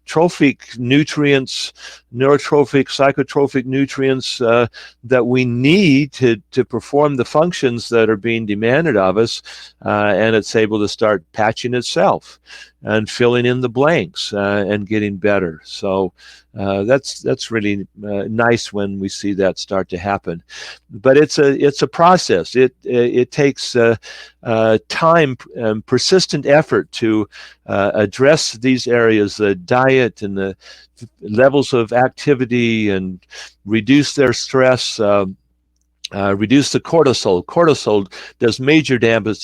trophic nutrients, neurotrophic, psychotrophic nutrients that we need to perform the functions that are being demanded of us. And it's able to start patching itself and filling in the blanks and getting better. So that's really nice when we see that start to happen. But it's a process. It takes time and persistent effort to address these areas, the diet and the levels of activity, and reduce their stress. Reduce the cortisol. Cortisol does major damage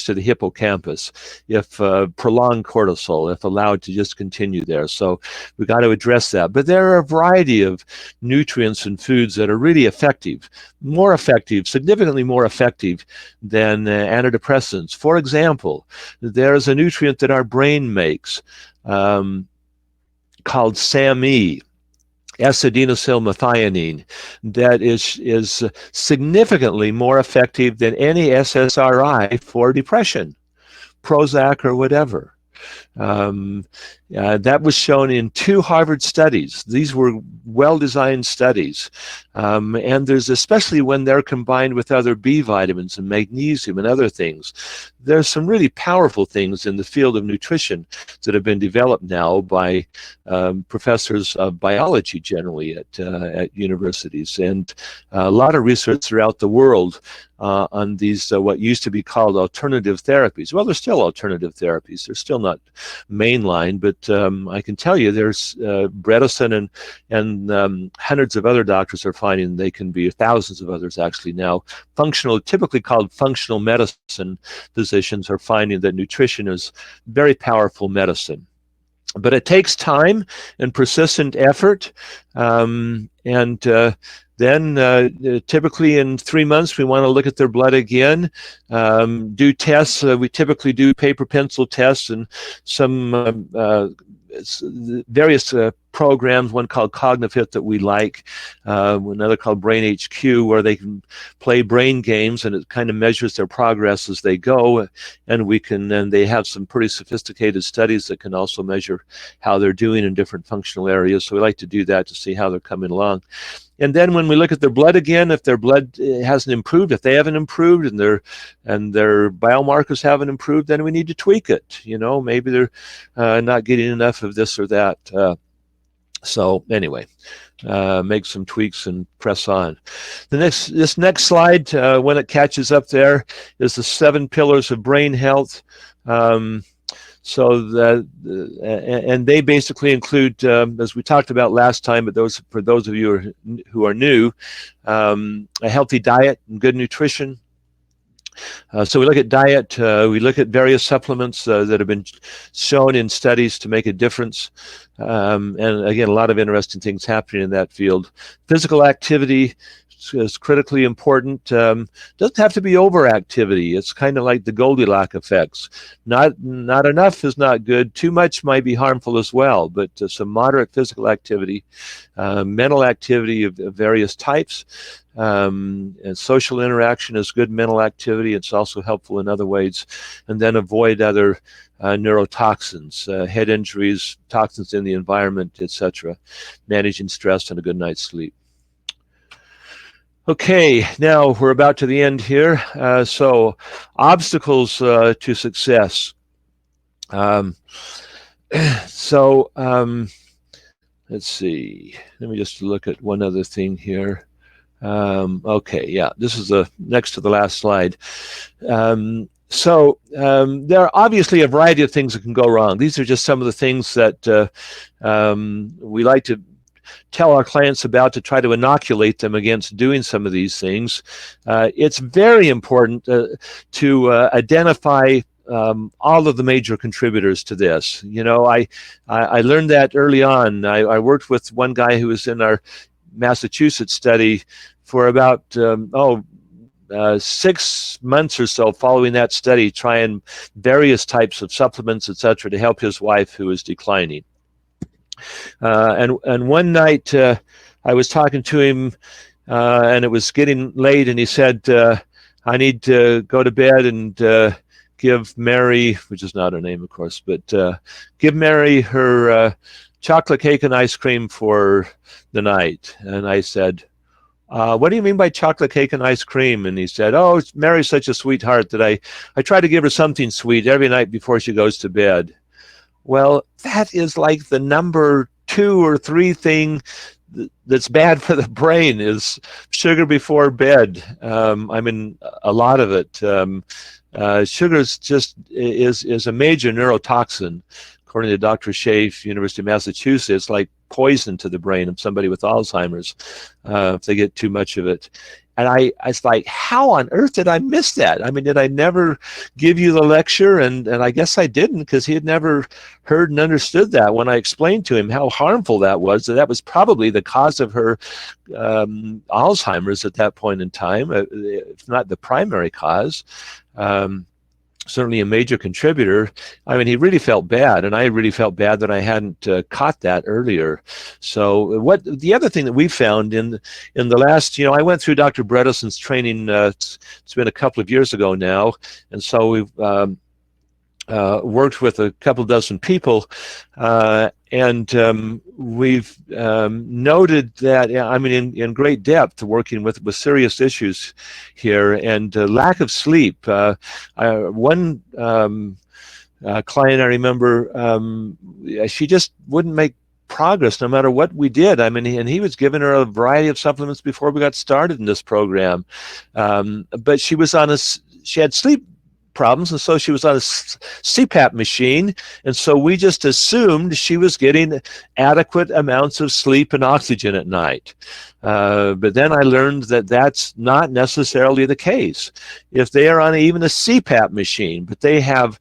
to the hippocampus if prolonged cortisol, if allowed to just continue there. So we've got to address that. But there are a variety of nutrients and foods that are really effective, more effective, significantly more effective than antidepressants. For example, there's a nutrient that our brain makes called SAMe, S-adenosylmethionine, that is significantly more effective than any SSRI for depression, Prozac or whatever. That was shown in 2 Harvard studies. These were well-designed studies. And there's, especially when they're combined with other B vitamins and magnesium and other things, there's some really powerful things in the field of nutrition that have been developed now by professors of biology generally at universities, and a lot of research throughout the world on these what used to be called alternative therapies. Well, they're still alternative therapies. They're still not mainline, but I can tell you there's Bredesen and hundreds of other doctors are finding they can be, thousands of others actually now, typically called functional medicine physicians are finding that nutrition is very powerful medicine. But it takes time and persistent effort, then typically in 3 months, we want to look at their blood again, do tests. We typically do paper pencil tests and some various programs, one called Cognifit that we like, another called Brain HQ, where they can play brain games and it kind of measures their progress as they go. And they have some pretty sophisticated studies that can also measure how they're doing in different functional areas. So we like to do that to see how they're coming along. And then when we look at their blood again, if their blood hasn't improved, if they haven't improved and their biomarkers haven't improved, then we need to tweak it. Maybe they're not getting enough of this or that. So anyway, make some tweaks and press on. This next slide, when it catches up there, is the 7 pillars of brain health. And they basically include, as we talked about last time, but for those of you who are new, a healthy diet and good nutrition. So we look at diet, we look at various supplements that have been shown in studies to make a difference. And again, a lot of interesting things happening in that field. Physical activity is critically important. Doesn't have to be overactivity. It's kind of like the Goldilocks effects. Not enough is not good. Too much might be harmful as well, but some moderate physical activity, mental activity of various types, and social interaction is good mental activity. It's also helpful in other ways. And then avoid other neurotoxins, head injuries, toxins in the environment, etc. Managing stress and a good night's sleep. Okay, now we're about to the end here. So obstacles to success. Let's see. Let me just look at one other thing here. Okay, yeah, this is the next to the last slide. There are obviously a variety of things that can go wrong. These are just some of the things that we like to tell our clients about to try to inoculate them against doing some of these things. It's very important to identify all of the major contributors to this. I learned that early on. I worked with one guy who was in our Massachusetts study for about 6 months or so following that study, trying various types of supplements, etc., to help his wife who was declining. And one night I was talking to him and it was getting late, and he said, I need to go to bed and give Mary, which is not her name, of course, but give Mary her chocolate cake and ice cream for the night. And I said, what do you mean by chocolate cake and ice cream? And he said, oh, Mary's such a sweetheart that I try to give her something sweet every night before she goes to bed. Well, that is like the number 2 or 3 thing that's bad for the brain is sugar before bed. I mean, a lot of it. Sugar is a major neurotoxin. According to Dr. Schaaf, University of Massachusetts, like poison to the brain of somebody with Alzheimer's if they get too much of it. And I was like, how on earth did I miss that? I mean, did I never give you the lecture? And I guess I didn't, because he had never heard and understood that when I explained to him how harmful that was probably the cause of her Alzheimer's at that point in time, if not the primary cause. Certainly a major contributor. I mean, he really felt bad, and I really felt bad that I hadn't caught that earlier. So the other thing that we found in the last, I went through Dr. Bredesen's training, it's been a couple of years ago now, and so we've worked with a couple dozen people, and we've noted that, I mean, in great depth, working with serious issues here, and lack of sleep. One client I remember, she just wouldn't make progress no matter what we did. I mean, and he was giving her a variety of supplements before we got started in this program, but she had sleep problems, and so she was on a CPAP machine, and so we just assumed she was getting adequate amounts of sleep and oxygen at night. But then I learned that that's not necessarily the case. If they are on even a CPAP machine, but they have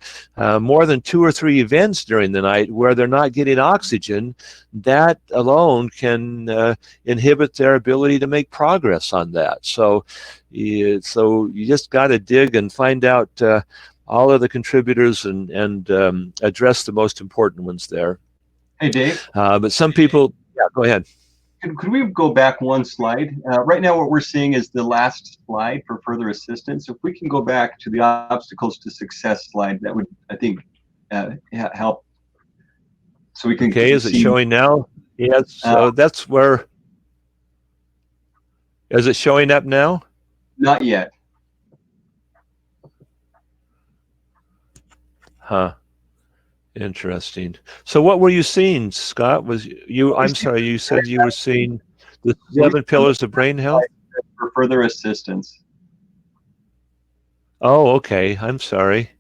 more than 2 or 3 events during the night where they're not getting oxygen, that alone can inhibit their ability to make progress on that. So you just got to dig and find out all of the contributors and address the most important ones there. Hey, Dave. But some people, yeah, go ahead. Could we go back one slide? Right now what we're seeing is the last slide for further assistance. If we can go back to the obstacles to success slide, that would, I think, help. So we can. Okay, is it showing now? Yes, so that's where. Is it showing up now? Not yet. Huh. Interesting. So what were you seeing, Scott? I'm sorry, you said you were seeing the 7 pillars of brain health? For further assistance. Oh, okay. I'm sorry.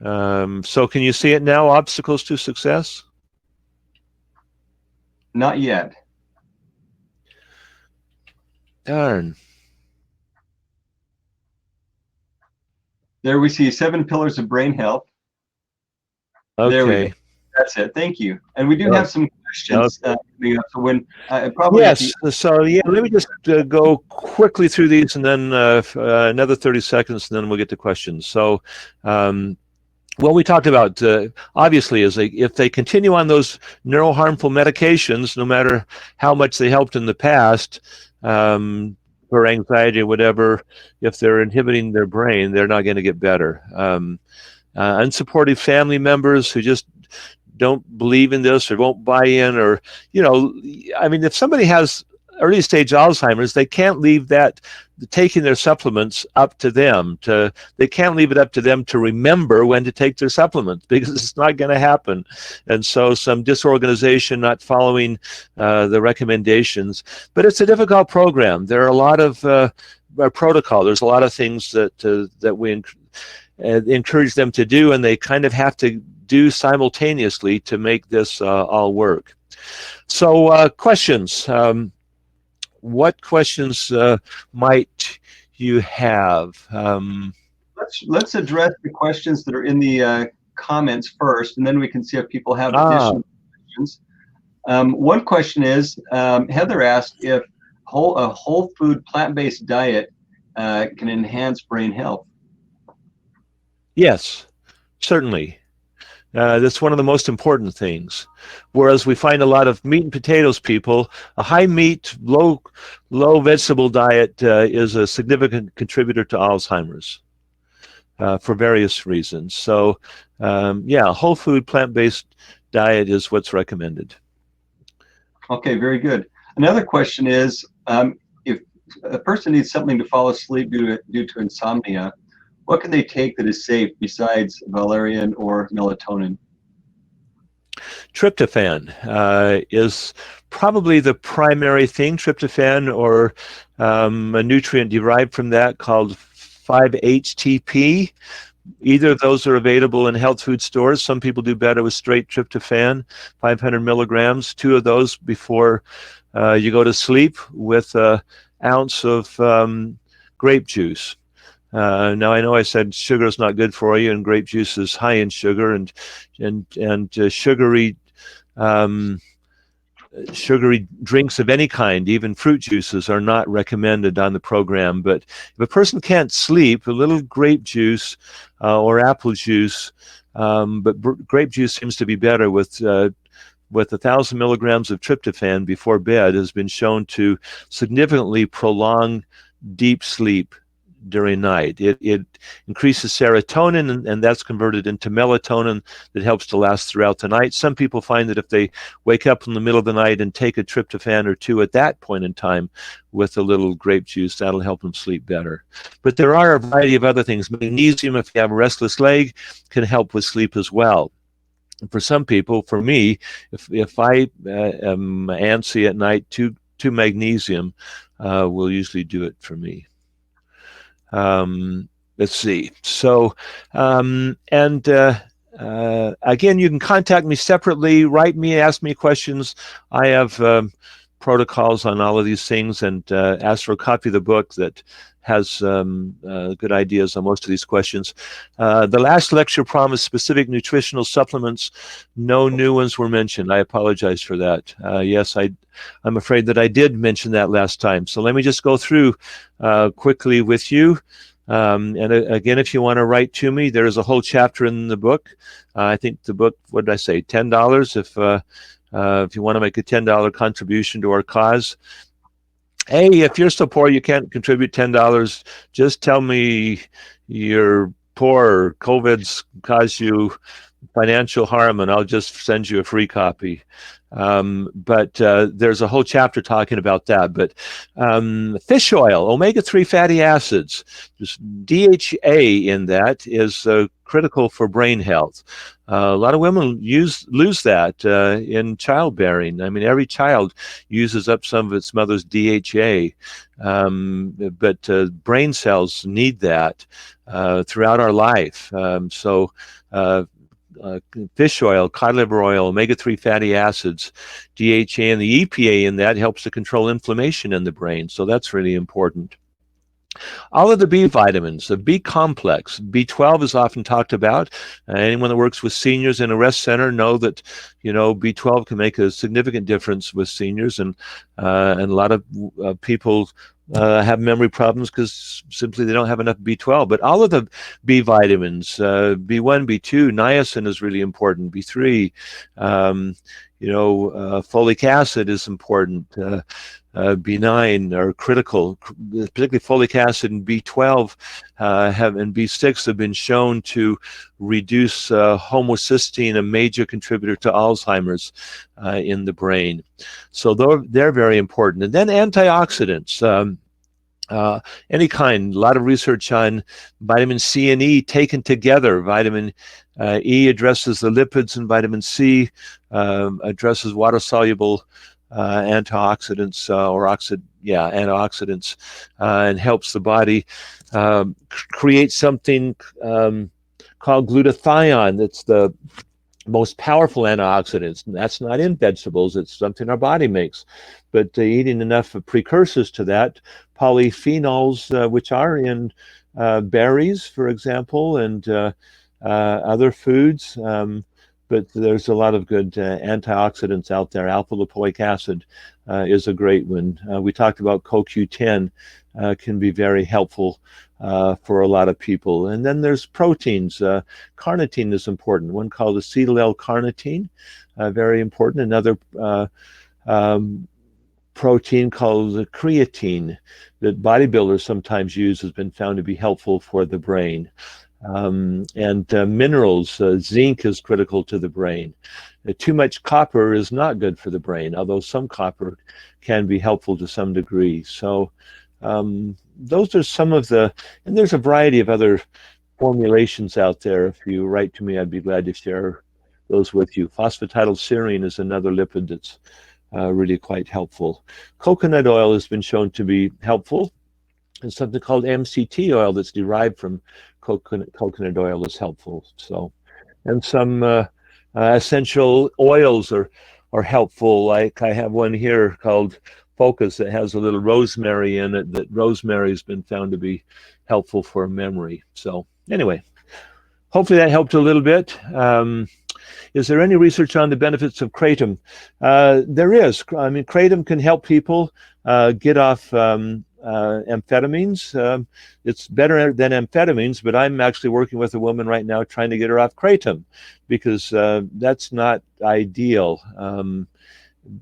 So can you see it now, obstacles to success? Not yet. Darn. There we see 7 pillars of brain health. Okay. There we go. That's it. Thank you. And we do have some questions coming up. So when probably yes. So yeah, let me just go quickly through these, and then another 30 seconds, and then we'll get to questions. So. What we talked about, obviously, is if they continue on those neuroharmful medications, no matter how much they helped in the past, for anxiety or whatever, if they're inhibiting their brain, they're not going to get better. Unsupportive family members who just don't believe in this or won't buy in, or, I mean, if somebody has early stage Alzheimer's, they can't leave that taking their supplements up to them. They can't leave it up to them to remember when to take their supplements, because it's not going to happen. And so some disorganization, not following the recommendations. But it's a difficult program. There are a lot of protocol. There's a lot of things that we encourage them to do, and they kind of have to do simultaneously to make this all work. So questions. What questions might you have? Let's address the questions that are in the comments first, and then we can see if people have additional questions. One question is, Heather asked if a whole food plant-based diet can enhance brain health. Yes, certainly. That's one of the most important things. Whereas we find a lot of meat and potatoes people, a high meat, low vegetable diet is a significant contributor to Alzheimer's for various reasons. So, yeah, whole food, plant-based diet is what's recommended. Okay, very good. Another question is, if a person needs something to fall asleep due to insomnia, what can they take that is safe besides valerian or melatonin? Tryptophan is probably the primary thing. Tryptophan, or a nutrient derived from that called 5-HTP. Either of those are available in health food stores. Some people do better with straight tryptophan, 500 milligrams, 2 of those before you go to sleep, with an ounce of grape juice. Now I know I said sugar is not good for you, and grape juice is high in sugar, and sugary drinks of any kind, even fruit juices, are not recommended on the program. But if a person can't sleep, a little grape juice or apple juice, but grape juice seems to be better with 1,000 milligrams of tryptophan before bed, has been shown to significantly prolong deep sleep during night. It increases serotonin, and that's converted into melatonin that helps to last throughout the night. Some people find that if they wake up in the middle of the night and take a tryptophan or two at that point in time with a little grape juice, that'll help them sleep better. But there are a variety of other things. Magnesium, if you have a restless leg, can help with sleep as well. For some people, for me, if I am antsy at night, two magnesium will usually do it for me. Let's see. So, again, you can contact me separately, write me, ask me questions. I have protocols on all of these things, and ask for a copy of the book that has good ideas on most of these questions. The last lecture promised specific nutritional supplements. No new ones were mentioned. I apologize for that. Yes, I'm afraid that I did mention that last time. So let me just go through quickly with you. And again, if you want to write to me, there is a whole chapter in the book. I think the book, what did I say, $10 if you want to make a $10 contribution to our cause. Hey, if you're so poor you can't contribute $10, just tell me you're poor, COVID's caused you financial harm, and I'll just send you a free copy. But there's a whole chapter talking about that. But fish oil, omega-3 fatty acids, just DHA in that is critical for brain health. A lot of women lose that in childbearing. I mean, every child uses up some of its mother's DHA, but brain cells need that throughout our life. Fish oil, cod liver oil, omega-3 fatty acids, DHA, and the EPA in that helps to control inflammation in the brain. So that's really important. All of the B vitamins, the B complex, B12 is often talked about. Anyone that works with seniors in a rest center know that, B12 can make a significant difference with seniors, and a lot of people have memory problems because simply they don't have enough B12. But all of the B vitamins, B1, B2, niacin is really important, B3, folic acid is important. B9 are critical, particularly folic acid and B12 and B6 have been shown to reduce homocysteine, a major contributor to Alzheimer's in the brain. So they're very important. And then antioxidants. Any kind, a lot of research on vitamin C and E taken together. Vitamin E addresses the lipids, and vitamin C addresses water-soluble antioxidants antioxidants, and helps the body create something called glutathione. That's the most powerful antioxidants. And that's not in vegetables. It's something our body makes. But eating enough precursors to that, polyphenols, which are in berries, for example, and other foods. But there's a lot of good antioxidants out there. Alpha lipoic acid is a great one. We talked about CoQ10 can be very helpful for a lot of people. And then there's proteins. Carnitine is important. One called acetyl L-carnitine, very important. Another protein called the creatine that bodybuilders sometimes use has been found to be helpful for the brain. And minerals, zinc is critical to the brain. Too much copper is not good for the brain, although some copper can be helpful to some degree. So those are some of the, and there's a variety of other formulations out there. If you write to me, I'd be glad to share those with you. Phosphatidylserine is another lipid that's really quite helpful. Coconut oil has been shown to be helpful. And something called MCT oil that's derived from coconut oil is helpful. So, and some essential oils are helpful. Like I have one here called Focus that has a little rosemary in it. That rosemary has been found to be helpful for memory. So anyway, hopefully that helped a little bit. Is there any research on the benefits of kratom? There is. I mean, kratom can help people get off amphetamines. It's better than amphetamines, but I'm actually working with a woman right now trying to get her off kratom because that's not ideal.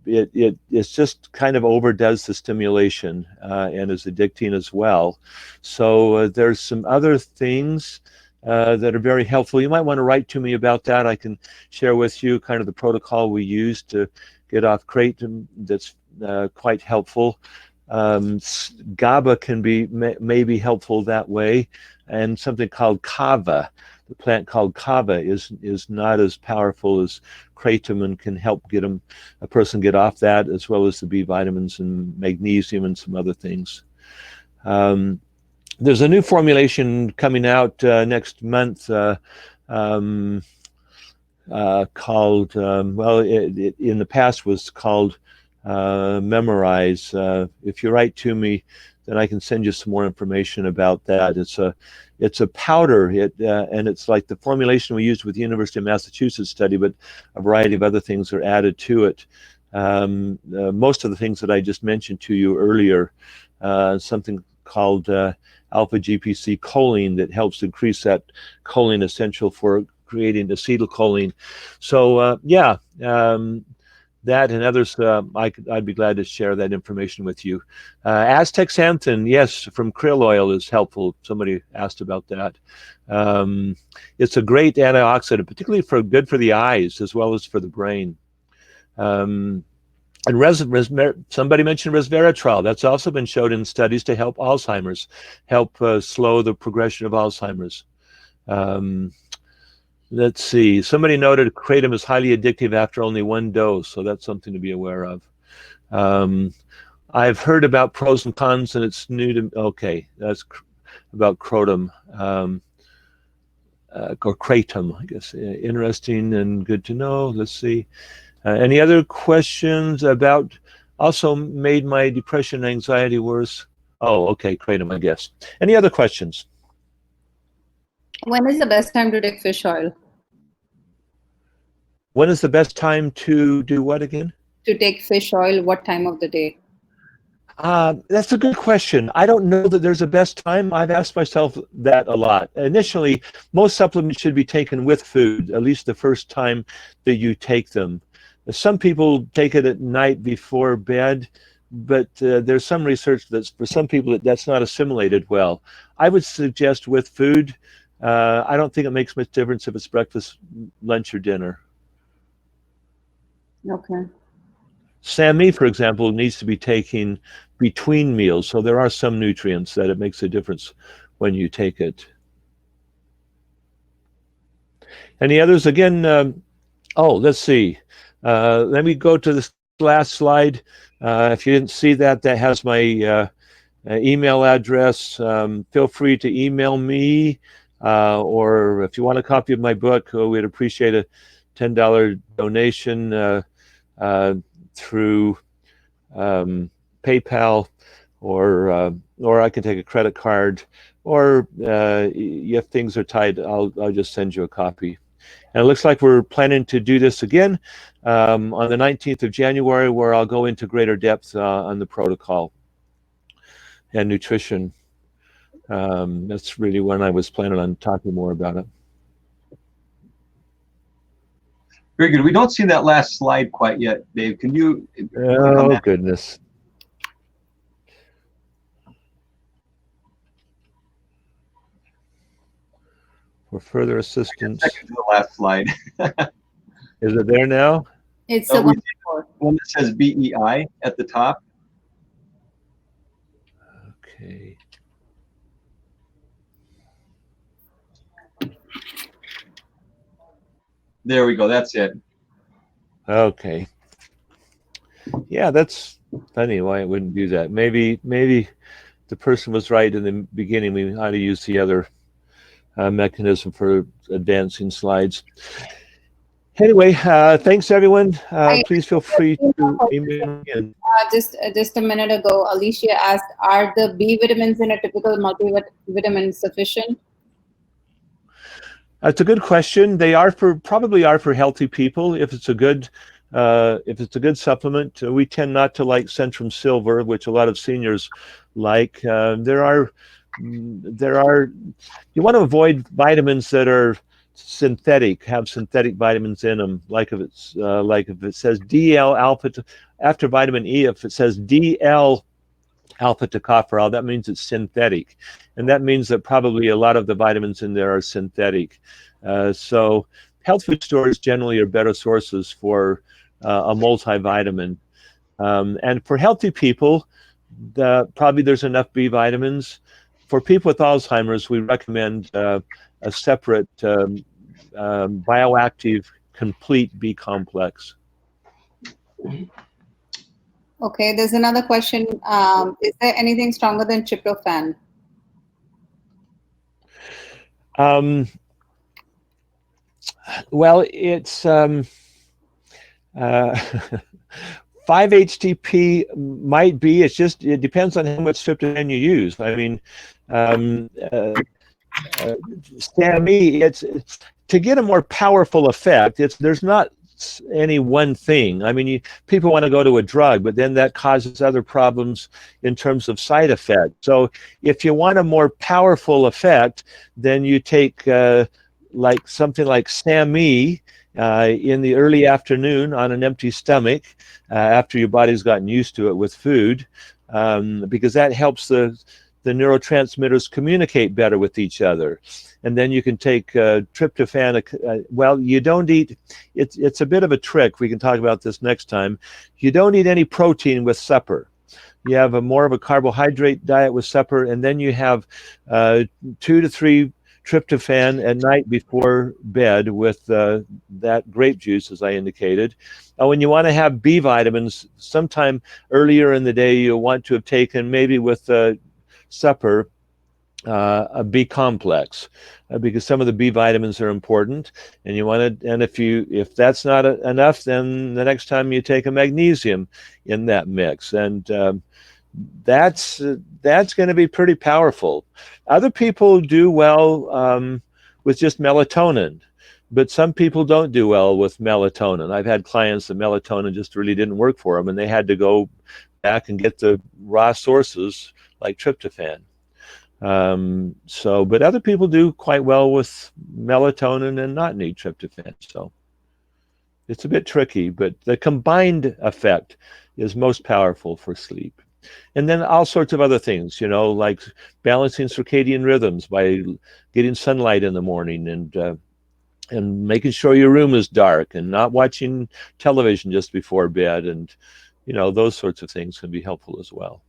it's just kind of overdoes the stimulation and is addicting as well. So there's some other things that are very helpful. You might want to write to me about that. I can share with you kind of the protocol we use to get off kratom that's quite helpful. GABA can be maybe helpful that way, and something called kava. The plant called kava is not as powerful as kratom and can help a person get off that, as well as the B vitamins and magnesium and some other things. There's a new formulation coming out next month called, in the past was called Memorize. If you write to me, then I can send you some more information about that. It's a powder, and it's like the formulation we used with the University of Massachusetts study, but a variety of other things are added to it. Most of the things that I just mentioned to you earlier, something called alpha GPC choline that helps increase that choline essential for creating acetylcholine. So that and others, I'd be glad to share that information with you. Aztec xanthan, yes, from krill oil is helpful. Somebody asked about that. It's a great antioxidant, particularly good for the eyes as well as for the brain. And somebody mentioned resveratrol. That's also been shown in studies to help Alzheimer's, help slow the progression of Alzheimer's. Let's see. Somebody noted kratom is highly addictive after only one dose, so that's something to be aware of. I've heard about pros and cons, and it's new to. Okay, that's about kratom or kratom, I guess. Interesting and good to know. Let's see. Any other questions about? Also made my depression and anxiety worse. Oh, okay, kratom, I guess. Any other questions? When is the best time to take fish oil? When is the best time to do what again? To take fish oil, what time of the day? That's a good question. I don't know that there's a best time. I've asked myself that a lot. Initially, most supplements should be taken with food, at least the first time that you take them. Some people take it at night before bed, but there's some research that for some people that's not assimilated well. I would suggest with food. I don't think it makes much difference if it's breakfast, lunch, or dinner. Okay. SAMe, for example, needs to be taken between meals, so there are some nutrients that it makes a difference when you take it. Any others? Again, let's see. Let me go to this last slide. If you didn't see that, that has my email address. Feel free to email me. Or if you want a copy of my book, we'd appreciate a $10 donation through PayPal, or I can take a credit card, or if things are tight, I'll just send you a copy. And it looks like we're planning to do this again on the 19th of January, where I'll go into greater depth on the protocol and nutrition. That's really when I was planning on talking more about it. Very good. We don't see that last slide quite yet, Dave. Can you? Oh, goodness. For further assistance. Second to the last slide. Is it there now? It's the one that says BEI at the top. Okay. There we go. That's it. Okay. Yeah, that's funny why it wouldn't do that. Maybe the person was right in the beginning. We ought to use the other mechanism for advancing slides. Anyway, thanks everyone. Please feel free to email me again. Just a minute ago, Alicia asked, are the B vitamins in a typical multivitamin sufficient? That's a good question. They probably are for healthy people. If it's a good supplement, we tend not to like Centrum Silver, which a lot of seniors like. You want to avoid vitamins that are synthetic, have synthetic vitamins in them, like if it says DL alpha after vitamin E, if it says DL alpha tocopherol, that means it's synthetic, and that means that probably a lot of the vitamins in there are synthetic. So health food stores generally are better sources for a multivitamin. And for healthy people, probably there's enough B vitamins. For people with Alzheimer's, we recommend a separate bioactive complete B complex. Okay, there's another question. Is there anything stronger than tryptophan? Well, it's 5-HTP might be. It depends on how much tryptophan you use. I mean, SAMe, it's to get a more powerful effect. There's not any one thing. I mean, people want to go to a drug, but then that causes other problems in terms of side effects. So if you want a more powerful effect, then you take like something like SAMe in the early afternoon on an empty stomach after your body's gotten used to it with food, because that helps the neurotransmitters communicate better with each other. And then you can take tryptophan. Well, you don't eat, it's a bit of a trick. We can talk about this next time. You don't eat any protein with supper. You have more of a carbohydrate diet with supper, and then you have 2 to 3 tryptophan at night before bed with that grape juice, as I indicated. When you want to have B vitamins, sometime earlier in the day, you'll want to have taken maybe with supper a B complex, because some of the B vitamins are important, and you want to. And if that's not enough, then the next time you take a magnesium in that mix, and that's going to be pretty powerful. Other people do well with just melatonin, but some people don't do well with melatonin. I've had clients that melatonin just really didn't work for them, and they had to go back and get the raw sources like tryptophan. But other people do quite well with melatonin and not need tryptophan. So it's a bit tricky, but the combined effect is most powerful for sleep. And then all sorts of other things, like balancing circadian rhythms by getting sunlight in the morning, and making sure your room is dark, and not watching television just before bed, and those sorts of things can be helpful as well.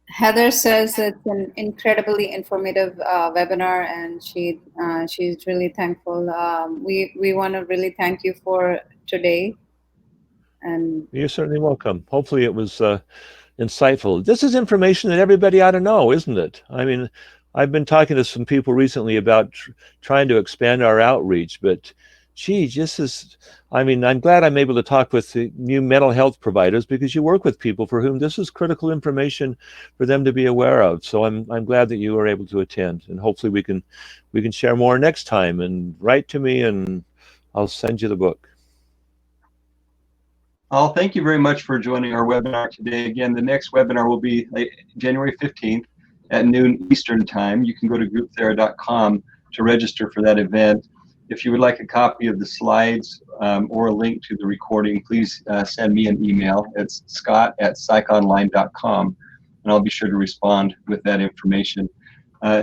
Heather says it's an incredibly informative webinar, and she's really thankful. We want to really thank you for today. And you're certainly welcome. Hopefully it was insightful. This is information that everybody ought to know, isn't it? I mean, I've been talking to some people recently about trying to expand our outreach, but gee, I'm glad I'm able to talk with the new mental health providers, because you work with people for whom this is critical information for them to be aware of. So I'm glad that you were able to attend, and hopefully we can share more next time. And write to me, and I'll send you the book. Al, thank you very much for joining our webinar today. Again, the next webinar will be January 15th at noon Eastern Time. You can go to groupthera.com to register for that event. If you would like a copy of the slides or a link to the recording, please send me an email. It's scott@psychonline.com, and I'll be sure to respond with that information.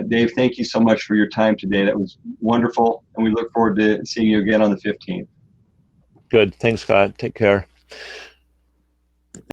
Dave, thank you so much for your time today. That was wonderful, and we look forward to seeing you again on the 15th. Good. Thanks, Scott. Take care.